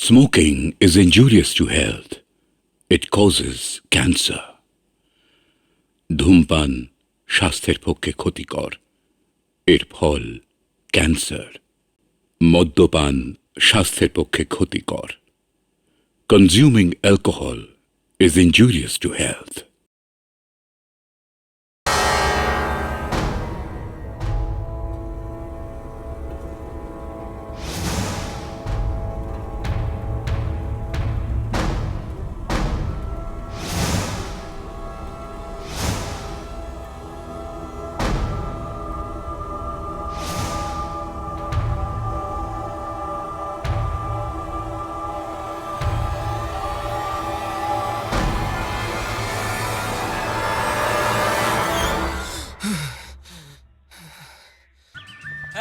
Smoking is injurious to health. It causes cancer. ধূমপান স্বাস্থ্যের পক্ষে ক্ষতিকর। এর ফল ক্যান্সার। মদ্যপান স্বাস্থ্যের পক্ষে ক্ষতিকর। Consuming alcohol is injurious to health.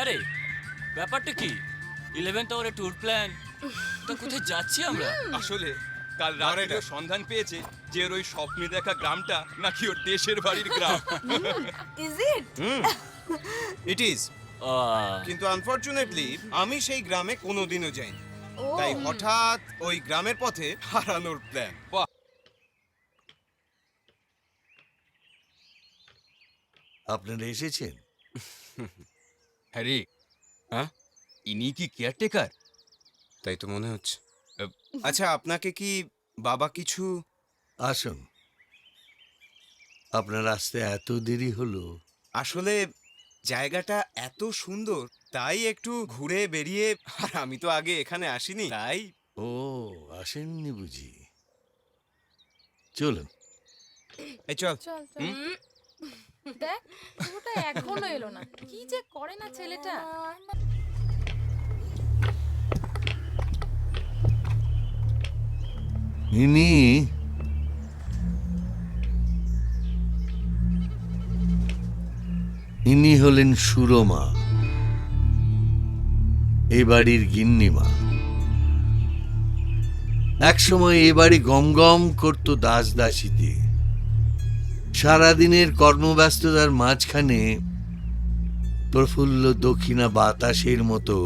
আরে ব্যাপারটা কি 11th আওয়ারে ট্যুর প্ল্যান তো কোথায় যাচ্ছি আমরা? আসলে কাল রাতে ও সন্ধান পেয়েছে যে ওর ওই স্বপ্নে দেখা গ্রামটা নাকি ওর দেশের বাড়ির গ্রাম। Is it? ইট ইজ, কিন্তু আনফরচুনেটলি আমি সেই গ্রামে কোনোদিনও যাইনি, তাই হঠাৎ ওই গ্রামের পথে হারানোর প্ল্যান। আপনারা এসেছেন? হ্যাঁ, হ্যাঁ, ইনি কি কেয়ারটেকার? তাই তো মনে হচ্ছে। আচ্ছা, আপনাকে কি বাবা কিছু... আসুন। আপনার আসতে এত দেরি হলো? আসলে জায়গাটা এত সুন্দর, তাই একটু ঘুরে বেরিয়ে, আর আমি তো আগে এখানে আসিনি, তাই। ও, আসেননি বুঝি? চলুন। এই চল। চল চল। দেখ পুরোটা এখনো এলো না, কি যে করে না ছেলেটা। ইনি ইনি হলেন সুরমা, এ বাড়ির গিন্নিমা। একসময় এ বাড়ি গমগম করত দাস দাসীতে। সারাদিনের কর্মব্যস্ততার মাঝখানে প্রফুল্ল দক্ষিণা বাতাসের মতো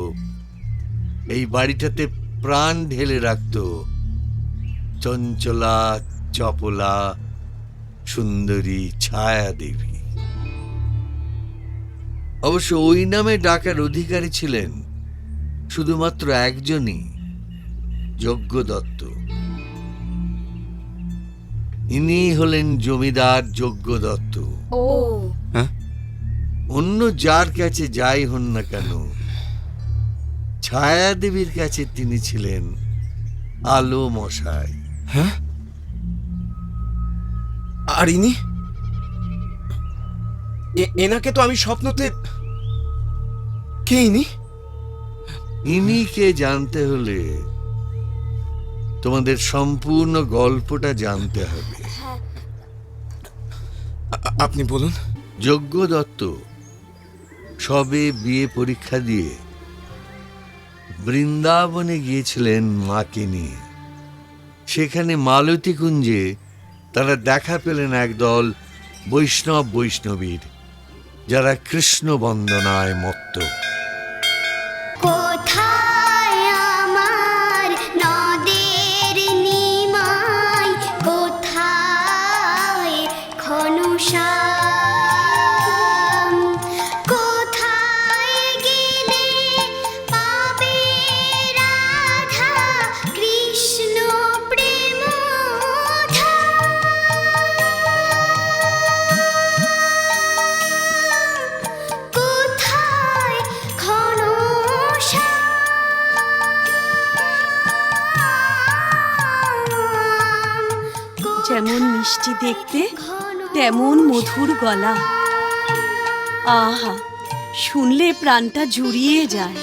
এই বাড়িটাতে প্রাণ ঢেলে রাখত চঞ্চলা চপলা সুন্দরী ছায়া দেবী। অবশ্য ওই নামে ডাকার অধিকারী ছিলেন শুধুমাত্র একজনই, যজ্ঞ দত্ত। ইনি হলেন জমিদার যজ্ঞ দত্ত। ও অন্য যার কাছে যাই হন না কেন, ছায়া দেবীর কাছে তিনি ছিলেন আলো মশাই। হ্যাঁ, আর ইনি? এনাকে তো আমি স্বপ্নতে... কে ইনি? ইনিকে জানতে হলে তোমাদের সম্পূর্ণ গল্পটা জানতে হবে। আপনি বলুন। যজ্ঞ দত্ত সবে বিয়ে পরীক্ষা দিয়ে বৃন্দাবনে গিয়েছিলেন মাকে নিয়ে। সেখানে মালতী কুঞ্জে তারা দেখা পেলেন একদল বৈষ্ণবীর, যারা কৃষ্ণ বন্দনায় মত্ত। কোথায় আমার নদের নিমাই, কোথায় ঘনশ্যাম, কোথায় গেলে পাবে রাধা কৃষ্ণ প্রেম কোথায় যেমন মিষ্টি দেখতে তেমন মধুর গলা। আহা, শুনলে প্রাণটা জুড়িয়ে যায়।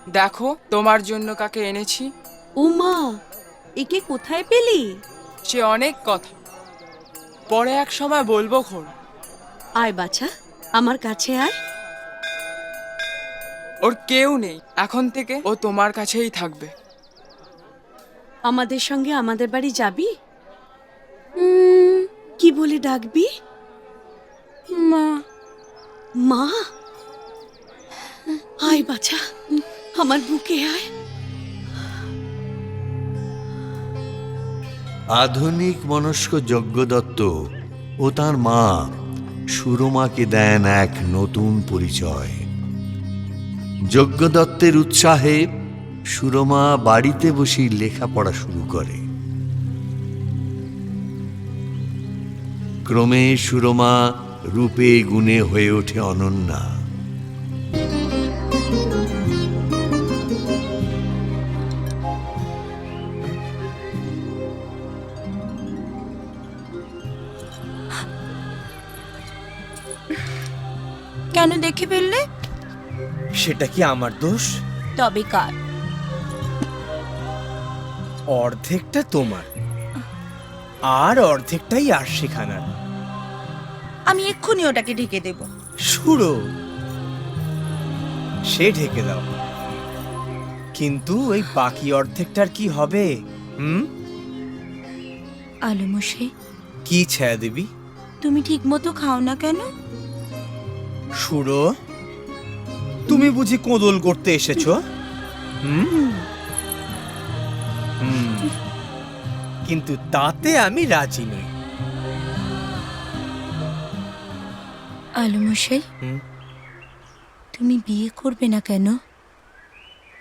দেখো তোমার জন্য কাকে এনেছি। ও মা, একে কোথায় পেলি? সে অনেক কথা, পরে এক সময় বলবো খন। আয় বাছা, আমার কাছে আয়। ওর কেউ নেই, এখন থেকে ও তোমার কাছেই থাকবে। আমাদের সঙ্গে আমাদের বাড়ি যাবি? কি বলে ডাকবি? মা। মা? আয় বাছা, আমার বুকে আয়। আধুনিক মনস্ক যজ্ঞদত্ত ও তার মা সুরমাকে দেন এক নতুন পরিচয়। যজ্ঞদত্তের উৎসাহে সুরমা বাড়িতে বসেই লেখাপড়া শুরু করে। ক্রমে সুরমা রূপে গুণে হয়ে ওঠে অনন্যা। কেন দেখে ফেললে? সেটা কি আমার দোষ? তবে কার? অর্ধেকটা তোমার, আর অর্ধেকটাই আরশি খানার। আমি এক্ষুনি ওটাকে ঢেকে দেব। সুরো, সে ঢেকে দাও, কিন্তু ওই বাকি অর্ধেকটার কি হবে? আলমশাই, কি ছায়া দেবী? তুমি ঠিক মতো খাও না কেন? সুরো, তুমি বুঝি কোদল করতে এসেছো? কিন্তু তাতে আমি রাজি নই। আলমশাই, তুমি বিয়ে করবে না কেন?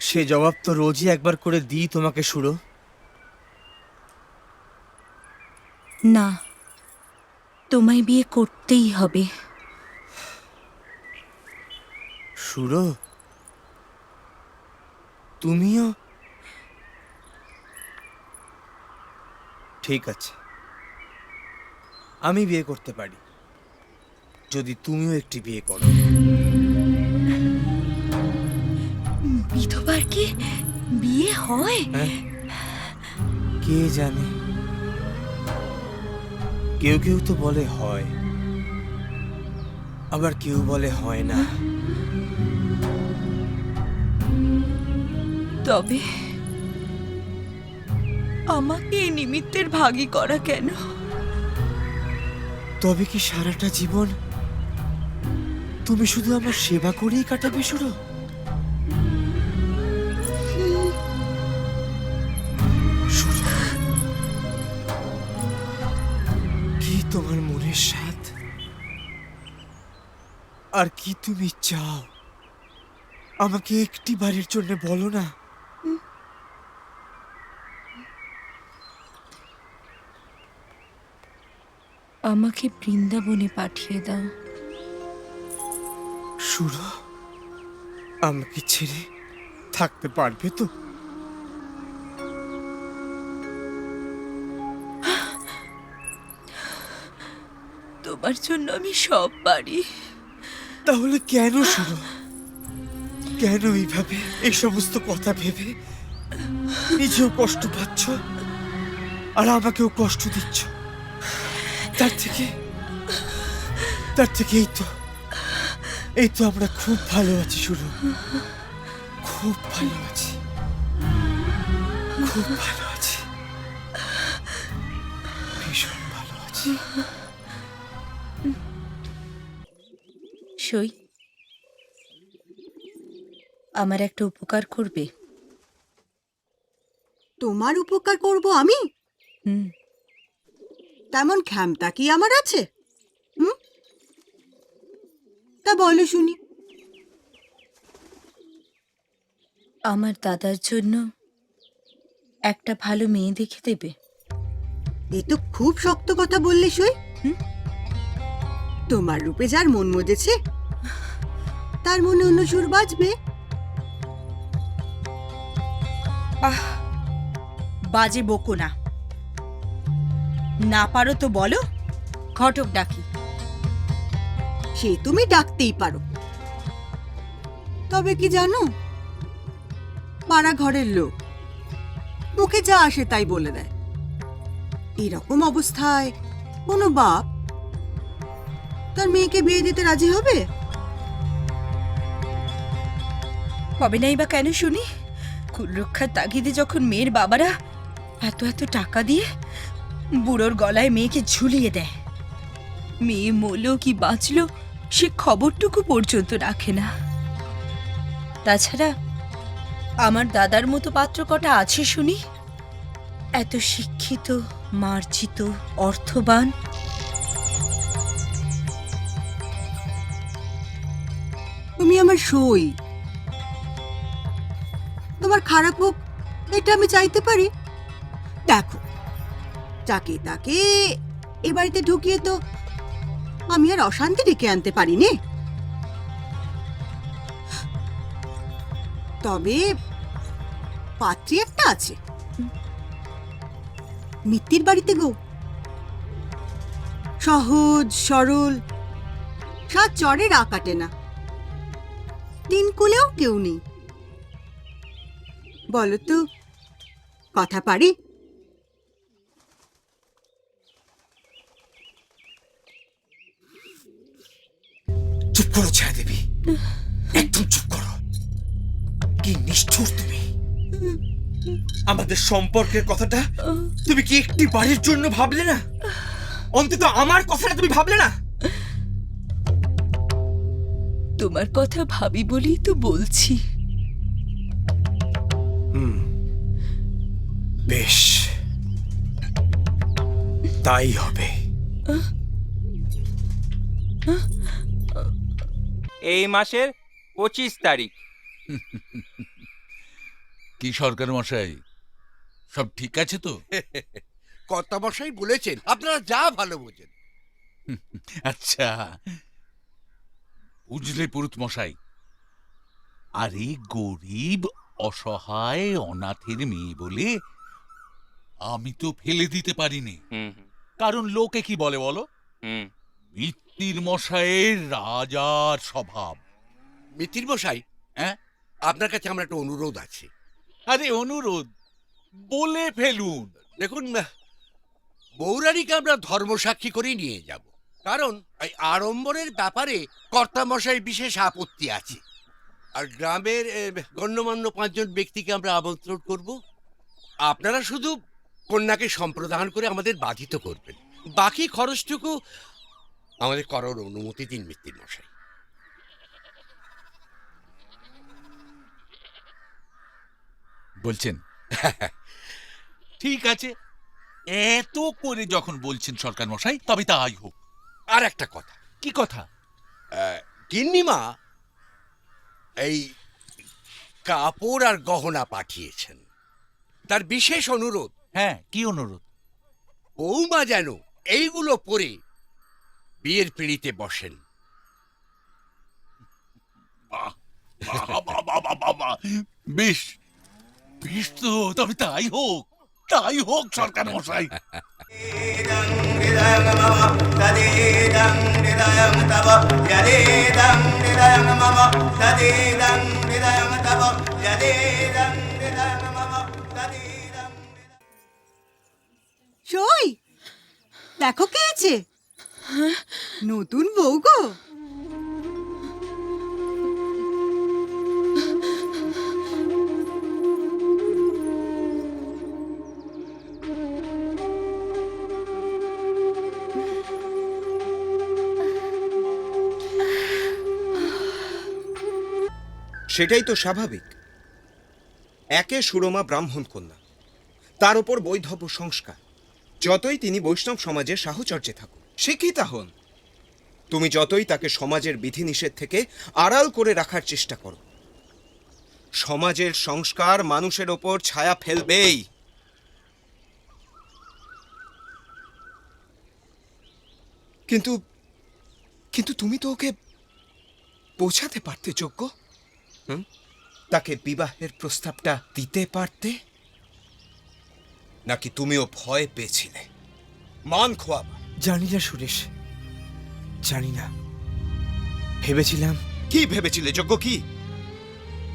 সে জবাব তো রোজই একবার করে দিই তোমাকে সুরো। না, তোমায় বিয়ে করতেই হবে। সুরো, তুমিও? ঠিক আছে, আমি বিয়ে করতে পারি, যদি তুমিও একটি বিয়ে করো। বিধবার কি বিয়ে হয়? কে জানে, কেউ কেউ তো বলে হয়, আবার কেউ বলে হয় না। তবে আমাকে এই নিমিত্তের ভাগী করা কেন? তবে কি সারাটা জীবন তুমি শুধু আমার সেবা করেই কাটাবে সুরো? সুরো, কি তোমার মনের স্বাদ? আর কি তুমি চাও? আমাকে একটি বারের জন্য বলো না। আমাকে বৃন্দাবনে পাঠিয়ে দাও। সুরো, আমাকে ছেড়ে থাকতে পারবে তো? তোমার জন্য আমি সব পারি। তাহলে কেন সুরো, কেন এইভাবে এই সমস্ত কথা ভেবে নিজেও কষ্ট পাচ্ছ আর আমাকেও কষ্ট দিচ্ছ? তার থেকে এই তো আমরা খুব ভালো আছি সুরো, খুব ভালো আছি, খুব ভালো আছি, ভীষণ ভালো আছি। সই, আমার একটা উপকার করবে? তোমার উপকার করব আমি? হুম। তেমন ক্ষমতা কি আমার আছে? তা বলো শুনি। আমার দাদার জন্য একটা ভালো মেয়ে দেখে দেবে। এ তো খুব শক্ত কথা বললে সই। তোমার রূপে যার মন মজেছে তার মনে অন্য সুর বাজবে। বাজে বকো না, না পারো তো বলো, ঘটক ডাকি। সে তুমি ডাকতেই পারো, তবে কি জানো, পাড়া ঘরের লোক, মুখে যা আসে তাই বলে দেয়। এরকম অবস্থায় কোনো বাপ তার মেয়েকে বিয়ে দিতে রাজি হবে? হবে নাই বা কেন শুনি? কুল রক্ষার তাগিদে যখন মেয়ের বাবারা এত এত টাকা দিয়ে বুড়োর গলায় মেয়েকে ঝুলিয়ে দেয়, মেয়ে মরলো কি বাঁচলো সে খবরটুকু পর্যন্ত রাখে না। তাছাড়া আমার দাদার মতো পাত্র কটা আছে শুনি? এত শিক্ষিত, মার্জিত, অর্থবান। তুমি আমার সই, তোমার খারাপ হোক এটা আমি চাইতে পারি? দেখো, যাকে তাকে এ বাড়িতে ঢুকিয়ে তো আমি আর অশান্তি ডেকে আনতে পারিনি। তবে পাত্রী একটা আছে, মিত্তির বাড়িতে গো, সহজ সরল, সাত চরে রা কাটে না, তিন কুলেও কেউ নেই। বলো তো, কথা পারি? চুপ করো ছায়া দেবী, একদম চুপ করো। কি নিষ্ঠুর তুমি! আমাদের সম্পর্কের কথাটা তুমি কি একটি বাড়ির জন্য ভাবলে না? অন্তত আমার কথাটা তুমি ভাবলে না? তোমার কথা ভাবি বলেই তো বলছি। বেশ, তাই হবে। এই মাসের 25 তারিখ। কি সরকার মশাই, সব ঠিক আছে তো? কর্তা মশাই বলেছেন আপনারা যা ভালো বোঝেন। আচ্ছা, বুঝলে পুরুত মশাই, আরে গরিব অসহায় অনাথের মেয়ে বলে আমি তো ফেলে দিতে পারিনি। কারণ লোকে কি বলে বলো? মিত্তির মশাইয়ের রাজার স্বভাব। মিত্তির মশাই, হ্যাঁ, আপনার কাছে আমার একটা অনুরোধ আছে। আরে অনুরোধ বলে ফেলুন। দেখুন, বৌরানীকে আমরা ধর্মসাক্ষী করে নিয়ে যাব, কারণ এই আড়ম্বরের ব্যাপারে কর্তা মশাই বিশেষ আপত্তি আছে। আর গ্রামের গণ্যমান্য 5 জন ব্যক্তিকে আমরা আমন্ত্রণ করব। আপনারা শুধু কন্যাকে সম্প্রদান করে আমাদের বাধিত করবেন, বাকি খরচটুকু আমাদের করার অনুমতি দিন মিত্তির মশাই। বলছেন? ঠিক আছে, এত করে যখন বলছেন সরকার মশাই, তবে তাই হোক। আর একটা কথা। কি কথা? গিন্নিমা এই কাপড় আর গহনা পাঠিয়েছেন, তার বিশেষ অনুরোধ। হ্যাঁ, কি অনুরোধ? বৌমা যেন এইগুলো পরে বিয়ের পিঁড়িতে বসেন। বেশ বেশ, তো তবে তাই হোক, তাই হোক সরকার মশাই। সই, দেখো কে আছে, নতুন বউ গো। সেটাই তো স্বাভাবিক। একে সুরমা ব্রাহ্মণ কন্যা, তার উপর বৈধব্য সংস্কার। যতই তিনি বৈষ্ণব সমাজের সাহচর্যে থাকুন, শিক্ষিতা হন, তুমি যতই তাকে সমাজের বিধিনিষেধ থেকে আড়াল করে রাখার চেষ্টা করো, সমাজের সংস্কার মানুষের ওপর ছায়া ফেলবেই। কিন্তু কিন্তু তুমি তো ওকে বোঝাতে পারতে যোগ্য, তাকে বিবাহের প্রস্তাবটা দিতে পারতে, নাকি তুমিও ভয় পেয়েছিলে মান খোয়াবা? জানি না সুরেশ, জানি না। ভেবেছিলাম। কি ভেবেছিলে যোগ্য? কি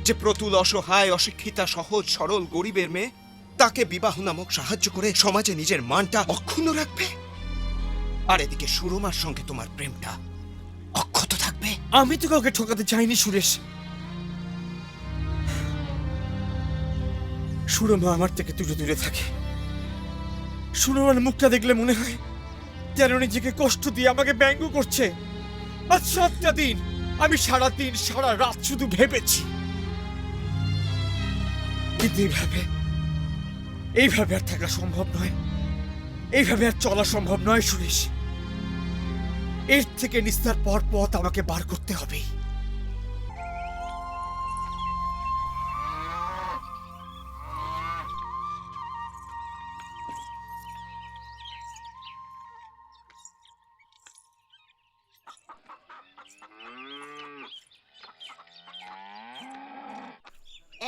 যে প্রতুল অসহায় অশিক্ষিতা সহজ সরল গরিবের মেয়ে তাকে বিবাহ নামক সাহায্য করে সমাজে নিজের মানটা অক্ষুণ্ণ রাখবে, আর এদিকে সুরমার সঙ্গে তোমার প্রেমটা অক্ষত থাকবে। আমি তো কাউকে ঠকাতে চাইনি সুরেশ। সুরমা আমার থেকে দূরে দূরে থাকে। সুরমার মুখটা দেখলে মনে হয় যেন নিজেকে কষ্ট দিয়ে আমাকে ব্যঙ্গ করছে। আজ 7টা দিন আমি সারা দিন সারা রাত শুধু ভেবেছি, কিন্তু এইভাবে আর থাকা সম্ভব নয়, এইভাবে আর চলা সম্ভব নয় সুরেশ। এর থেকে নিস্তার পথ আমাকে বার করতে হবে।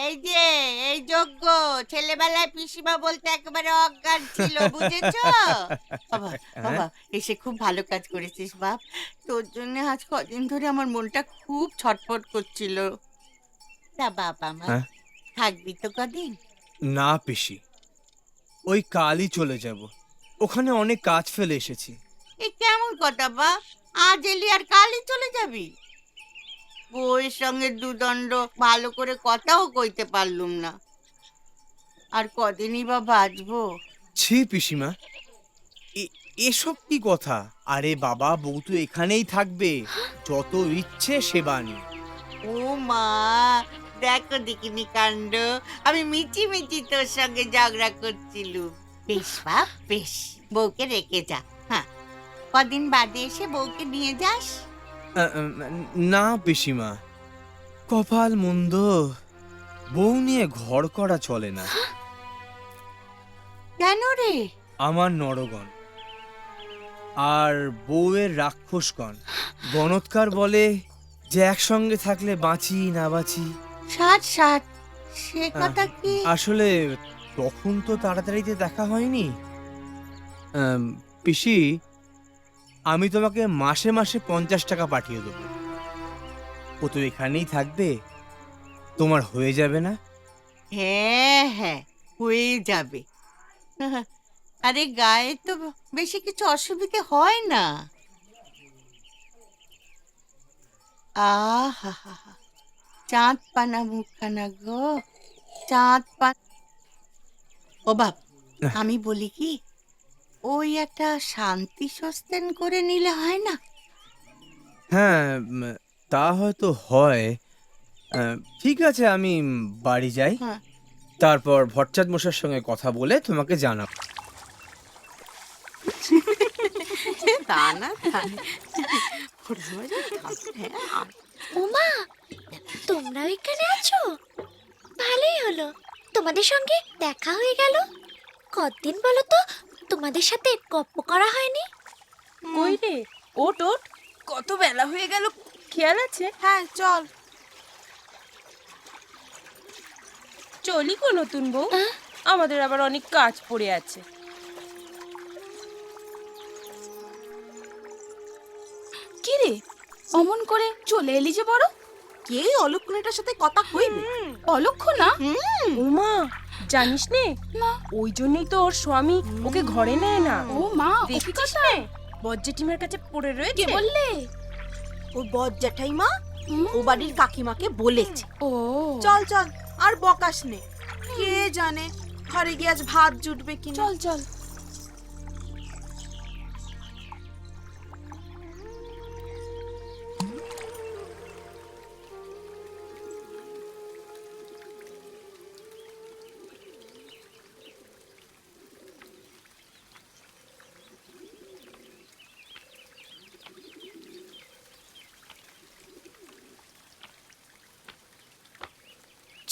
এই যে এই যোগ্য ছেলেবেলায় পিসিমা বলতে একেবারে অজ্ঞান ছিল, বুঝেছো? বাবা বাবা, এসে খুব ভালো কাজ করেছিস বাপ। তোর জন্য আজ কদিন ধরে আমার মনটা খুব ছটফট করছিল। তা বাবা মা থাকবি তো কদিন? না পিসি, ওই কালই চলে যাব। ওখানে অনেক কাজ ফেলে এসেছি। এ কেমন কথা বাপ? আজ এলি আর কালই চলে যাবি? বউয়ের সঙ্গে দুদণ্ড ভালো করে কথাও কইতে পারলুম না, আর কদিনই বা বাঁচবো। ছি পিসিমা, এসব কি কথা? আরে বাবা, বউ তো এখানেই থাকবে, যত ইচ্ছে সেবা নিয়ে। ও মা, দেখো দেখিনি কাণ্ড, আমি মিচি মিচি তোর সঙ্গে ঝগড়া করছিলুম। বেশ বাপ বেশ, বউকে রেখে যা। হ্যাঁ, কদিন বাদে এসে বউকে নিয়ে যাস। না পিসিমা, কপাল মন্দ, বউ নিয়ে ঘর করা চলে না। কেন রে? আমার নরগণ আর বউয়ের রাক্ষসগণ গণৎকার বলে যে একসঙ্গে থাকলে বাঁচি না বাঁচি। সাত সাত, সে কথা কি? আসলে তখন তো তাড়াতাড়িতে দেখা হয়নি। পিসি, আমি তোমাকে মাসে মাসে 50 টাকা পাঠিয়ে দেবো। ও তো এখানেই থাকবে, তোমার হয়ে যাবে না? হ্যাঁ হ্যাঁ, হয়ে যাবে। আরে গায়ে তো বেশি কিছু অসুবিধে হয় না। আহা, চাঁদ পানা মুখখানা গো, চাঁদ পান। ও বাপ, আমি বলি কি, ওই একটা শান্তি সস্তেন করে নিলে হয় না? হ্যাঁ, তা হয়তো হয়। ঠিক আছে, আমি বাড়ি যাই, তারপর ভট্টাচার্য মশাইয়ের সঙ্গে কথা বলে তোমাকে জানাবো। তা না, ওমা, তোমরা এখানে আছো? ভালোই হলো, তোমাদের সঙ্গে দেখা হয়ে গেল। কতদিন বলো তো তোমাদের সাথে গপ্প করা হয়নি। কই রে, ওট ওট, কত বেলা হয়ে গেল, খেয়াল আছে? হ্যাঁ চল। চলি গো নতুন বউ, আমাদের আবার অনেক কাজ পড়ে আছে। কি রে, অমন করে চলে এলি যে বড়? কে অলক্ষণেটার সাথে কথা কইবে? অলক্ষণ না? ওমা, জানিস নে, ওই জন্যই তো ওর স্বামী ওকে ঘরে নেয় না। ও মা, দেখিস নে, বজ্জেঠিমার কাছে পড়ে রয়েছে। কে বললে? ও বজ্জাঠাইমা ও বাড়ির কাকিমাকে বলেছে। ও চল চল, আর বকাস নে, কে জানে ঘরে গিয়ে আজ ভাত জুটবে কিনা। চল চল।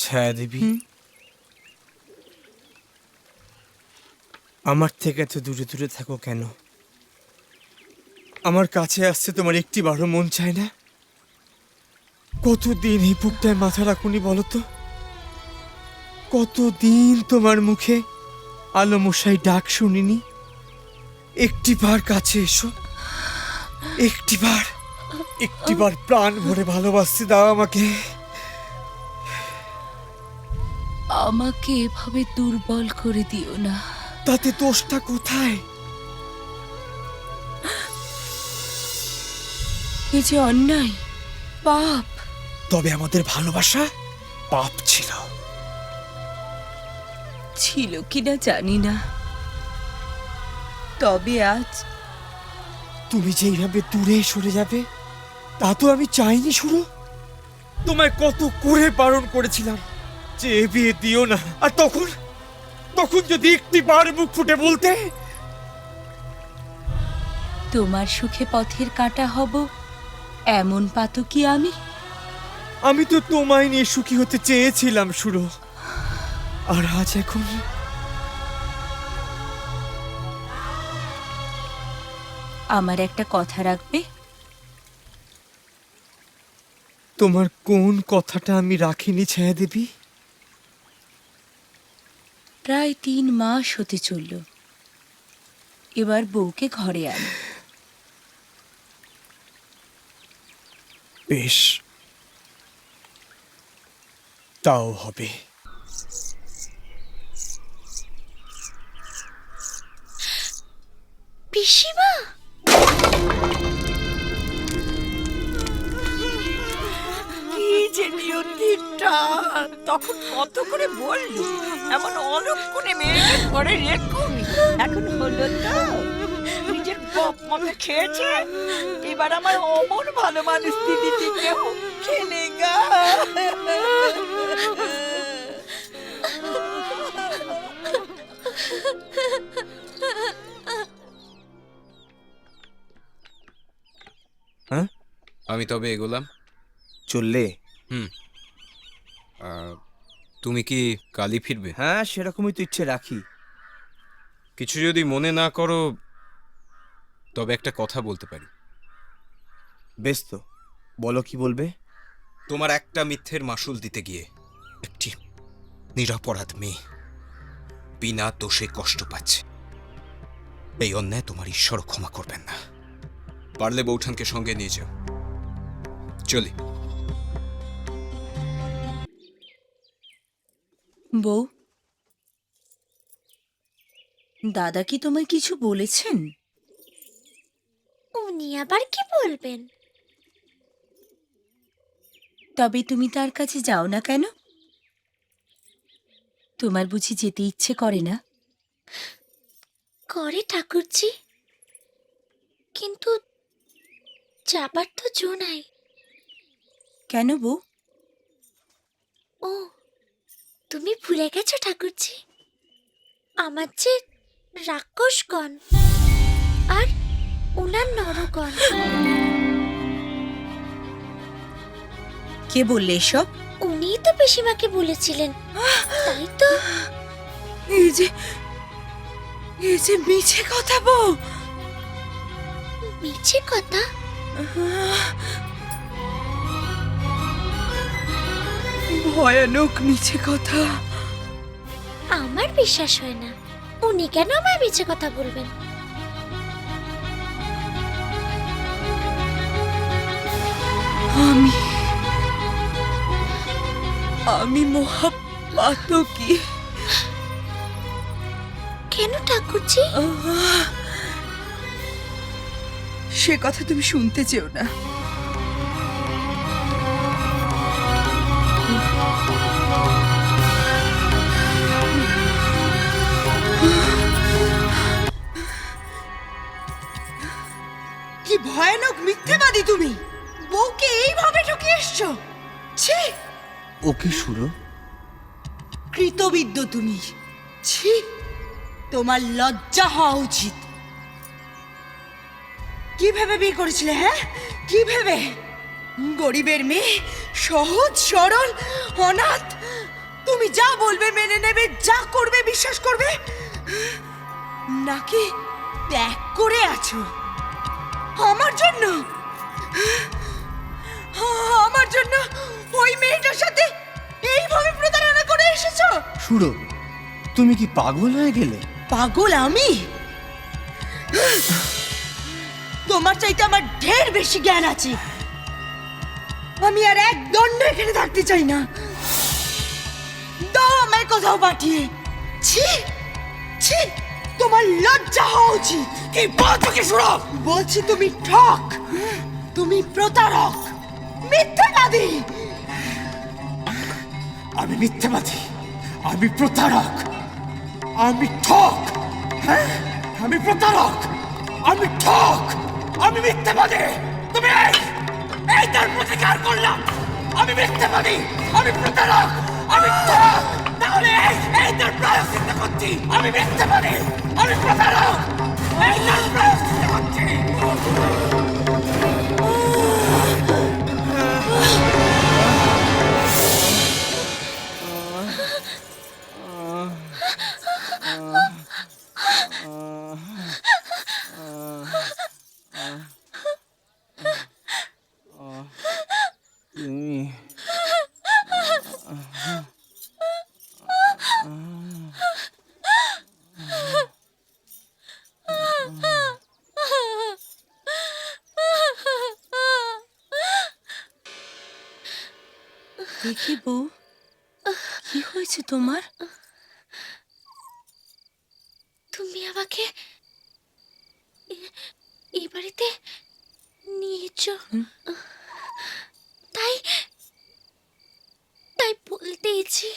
ছায়া দেবী, আমার থেকে এত দূরে দূরে থাকো কেন? আমার কাছে আসছে তোমার একটি বারো মন চায় না? কতদিন এই বুকটায় মাথা রাখুনি বলো তো? কতদিন তোমার মুখে আলো মশাই ডাক শুনিনি? একটিবার কাছে এসো, একটিবার প্রাণ ভরে ভালোবাসতে দাও আমাকে। আমাকে এভাবে দুর্বল করে দিও না। তাতে দোষটা কোথায়? এ যে অন্যায়, পাপ। তবে আমাদের ভালোবাসা পাপ ছিল। ছিল কিনা জানি না, তবে আজ তুমি যেইভাবে দূরে সরে যাবে তা তো আমি চাইনি। শুরু তোমায় কত করে বারণ করেছিলাম যে এ বিয়ে দিও না, আর তখন তখন যদি একটি বার মুখ ফুটে বলতে। তোমার সুখে পথের কাঁটা হব এমন পাতকি আমি তো তোমায় নিয়ে সুখী হতে চেয়েছিলাম শুরু, আর আজ এখন আমার একটা কথা রাখবে? তোমার কোন কথাটা আমি রাখিনি ছায়া দেবী? প্রায় 3 মাস হতে চলল, এবার বউকে ঘরে আন। বেশ, তাও হবে। পিসিমা, কি যে নিয়তিটা, তখন কত করে বললি এমন অলক্ষণে মেয়েকে ঘরে রেখুনি। এখন হলো তো, নিজের বাপ মাকে খেয়েছে, এবার আমার অমন ভালো মানুষ দিদিকে কেউ খেলে গা। হ্যাঁ, আমি তবে এগোলাম। চললে? তুমি কি কালই ফিরবে? হ্যাঁ, সেরকমই তো ইচ্ছে রাখি। কিছু যদি মনে না করো তবে একটা কথা বলতে পারি। বেশ তো, বলো কি বলবে। তোমার একটা মিথ্যের মাসুল দিতে গিয়ে একটি নিরপরাধ মেয়ে বিনা দোষে কষ্ট পাচ্ছে। এই অন্যায় তোমার ঈশ্বরও ক্ষমা করবেন না। পারলে বৌঠানকে সঙ্গে নিয়ে যাও। চলি। বউ, দাদা কি তোমায় কিছু বলেছেন? উনি আবার কি বলবেন? তবে তুমি তার কাছে যাও না কেন? তোমার বুঝি যেতে ইচ্ছে করে না? করে ঠাকুরজি, কিন্তু যাবার তো জো নাই। কেন বউ? ও, তুমি ভুলে গেছো ঠাকুরজি, আমার যে রাক্ষসগণ আর ওনার নরগণ। কে বললে এসব? উনিই তো পিসিমাকে বলেছিলেন, তাই তো। এই যে মিছে কথা বউ। মিছে কথা? ভয়ানক মিছে কথা। আমার বিশ্বাস হয় না, উনি কেন আমায় মিছে কথা বলবেন? আমি মহাপাতকী। কেন ঠাকুরজি? সে কথা তুমি শুনতে চেও না। কি ভয়ানক মিথ্যেবাদী তুমি! বউকে এইভাবে ঠকিয়ে এসছো! ছি! ও কি শুরু? কৃতবিদ্য তুমি! ছি! তোমার লজ্জা হওয়া উচিত। কি ভেবে বিয়ে করেছিলে? হ্যাঁ, কি ভেবে? গরিবের মেয়ে, সহজ সরল, অনাথ। তুমি যা বলবে মেনে নেবে, যা করবে বিশ্বাস করবে, নাকি ত্যাগ করে আছো আমার জন্য? আমার জন্য ওই মেয়েটার সাথে এইভাবে প্রতারণা করে এসেছো? শুরু, তুমি কি পাগল হয়ে গেলে? পাগল আমি? তোমার চাইতে আমার ঢের বেশি জ্ঞান আছে। আমি আর এক দণ্ড এখানে থাকতে চাই না। দাও আমায় কোথাও পাঠিয়ে। ছি ছি, তোমার লজ্জা হওয়া উচিত। কি বলছো কি শুনো? বলছি তুমি ঠক, তুমি প্রতারক, মিথ্যাবাদী। আমি মিথ্যাবাদী, আমি প্রতারক, আমি ঠক। হ্যাঁ, আমি প্রতারক, আমি ঠক, আমি মিথ্যাবাদী। তুমি এই তার প্রতিকার করলাম। আমি মিথ্যাবাদী, আমি প্রতারক, আমি ঠক। তাহলে এই তার প্রায়শ্চিত্ত করছি। আমি মিথ্যাবাদী, আমি প্রতারক, এই তার প্রায়শ্চিত্ত করছি। দেখি বউ, কি হয়েছে তোমার? তুমি আমাকে এই বাড়িতে নিয়েছো, তাই তাই বলতেইছি।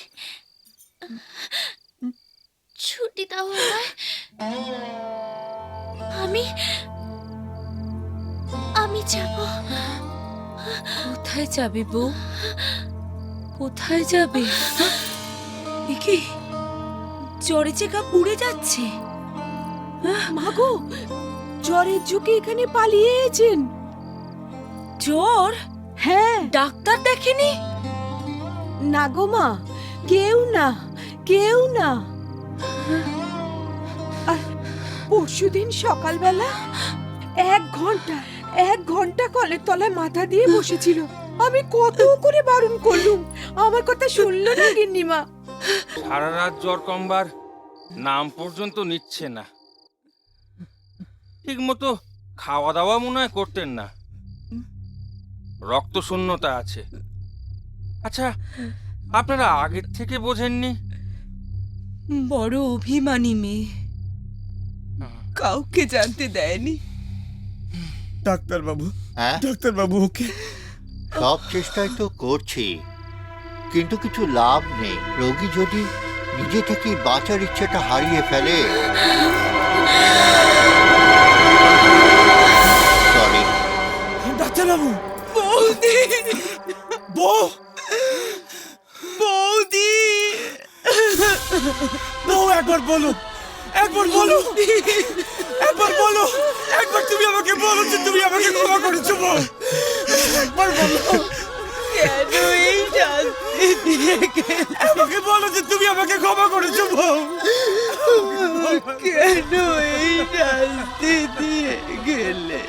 ছুটি দাও আমায়। আমি আমি যাব। কোথায় যাবে বউ? কোথায় যাবে? এ কি, জ্বরে যে গা পুড়ে যাচ্ছে। মাগো, জ্বরের ঝুঁকি এখানে পালিয়েছেন। জ্বর? হ্যাঁ। ডাক্তার দেখেনি? না গো মা, কেউ না, কেউ না। আর পরশুদিন সকালবেলা 1 ঘন্টা কলের তলায় মাথা দিয়ে বসেছিল। আমি কত করে বারণ করলুম, আমার কথা শুনলো না গিন্নিমা। সারা রাত জ্বর কমবার নাম পর্যন্ত নিচ্ছে না। ঠিক মতো খাওয়া দাওয়া মনে হয় করতেন না। রক্ত শূন্যতা আছে। আচ্ছা, আপনারা আগের থেকে বোঝেননি? বড় অভিমানী মেয়ে, কাউকে জানতে দেয়নি। ডাক্তারবাবু, হ্যাঁ ডাক্তারবাবু, ওকে সব চেষ্টাই তো করছি, কিন্তু কিছু লাভ নেই। রোগী যদি নিজে থেকে বাঁচার ইচ্ছাটা হারিয়ে ফেলে। সরি ডাক্তারবাবু। বৌদি, বৌদি, বউ, একবার বলো, একবার বলো, একবার বলো, একবার তুমি আমাকে বলো যে তুমি আমাকে ক্ষমা করেছো। বউ, একবার বলো। কেন এই শাস্তি দিয়ে গেলে? আমাকে বলো যে তুমি আমাকে ক্ষমা করেছো। বউ, কেন এই শাস্তি দিয়ে গেলে?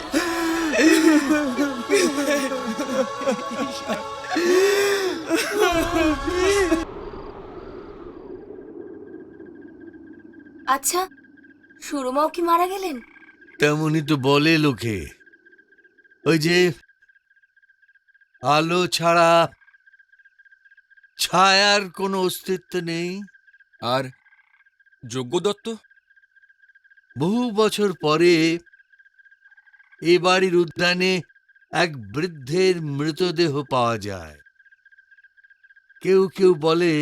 আচ্ছা, সুরমাও কি মারা গেলেন? তেমনই তো বলে লোকে। ওই যে আলো ছাড়া ছায়ার কোনো অস্তিত্ব নেই। আর যজ্ঞ দত্ত? বহু বছর পরে এ বাড়ির উদ্যানে এক বৃদ্ধের মৃতদেহ পাওয়া যায়। কেউ কেউ বলে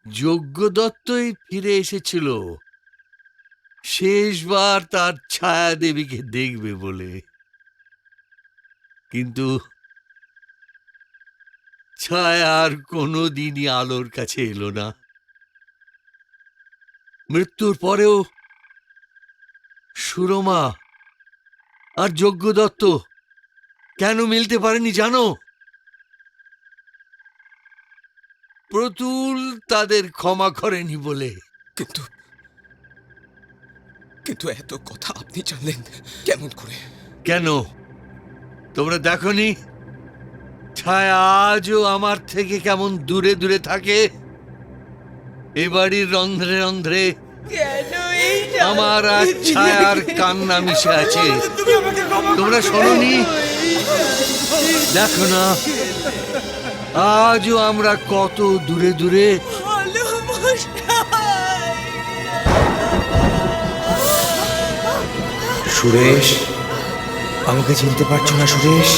যজ্ঞ দত্তই ফিরে এসেছিল শেষবার তার ছায়া দেবীকে দেখবে বলে। কিন্তু ছায়া আর কোনোদিনই আলোর কাছে এলো না। মৃত্যুর পরেও সুরমা আর যজ্ঞ দত্ত কেন মিলতে পারেনি জানো? প্রতুল তাদের ক্ষমা করেনি বলে। কিন্তু কিন্তু এত কথা আপনি জানলেন কেমন করে? কেন তোমরা দেখনি ছায়া আজও আমার থেকে কেমন দূরে দূরে থাকে? এ বাড়ির রন্ধ্রে রন্ধ্রে আমার আর ছায়ার কান্না মিশে আছে। তোমরা শোনোনি? দেখো না আজও আমরা কত দূরে দূরে। সুরেশ, আমাকে চিনতে পারছো না সুরেশ?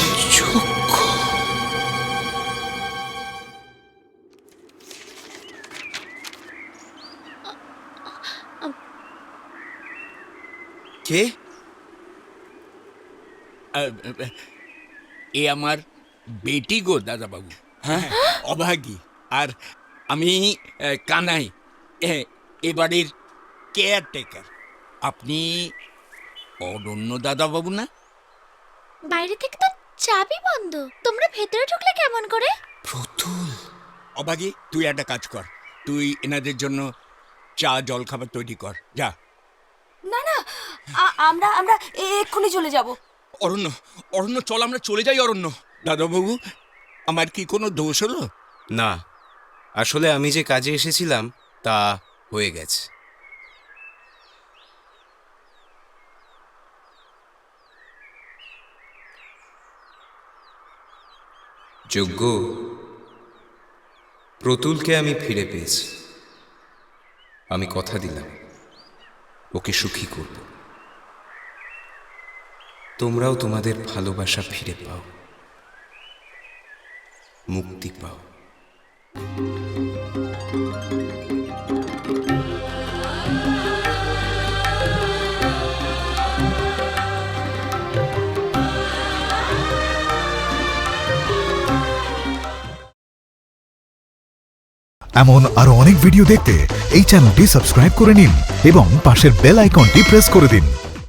কে? এ আমার বেটি গো দাদাবাবু, হ্যাঁ, অভাগী। আর আমি কানাই, এ বাড়ির কেয়ারটেকার। আপনি অরণ্য দাদাবাবু না? বাইরে থেকে তো চাবি বন্ধ, তোমরা ভেতরে ঢুকলে কেমন করে? অভাগী, তুই একটা কাজ কর, তুই এনাদের জন্য চা জল খাবার তৈরি কর, যা। না না, আমরা আমরা এক্ষুনি চলে যাব। অরণ্য, অরণ্য, চল আমরা চলে যাই। অরণ্য দাদাবাবু, আমার কি কোনো দোষ হলো? না, আসলে আমি যে কাজে এসেছিলাম তা হয়ে গেছে। যোগ্য, প্রতুলকে আমি ফিরে পেয়েছি। আমি কথা দিলাম ওকে সুখী করব। তোমরাও তোমাদের ভালোবাসা ফিরে পাও, মুক্তি পাও। এমন আরো অনেক ভিডিও দেখতে এই চ্যানেলটি সাবস্ক্রাইব করে নিন এবং পাশের বেল আইকনটি প্রেস করে দিন।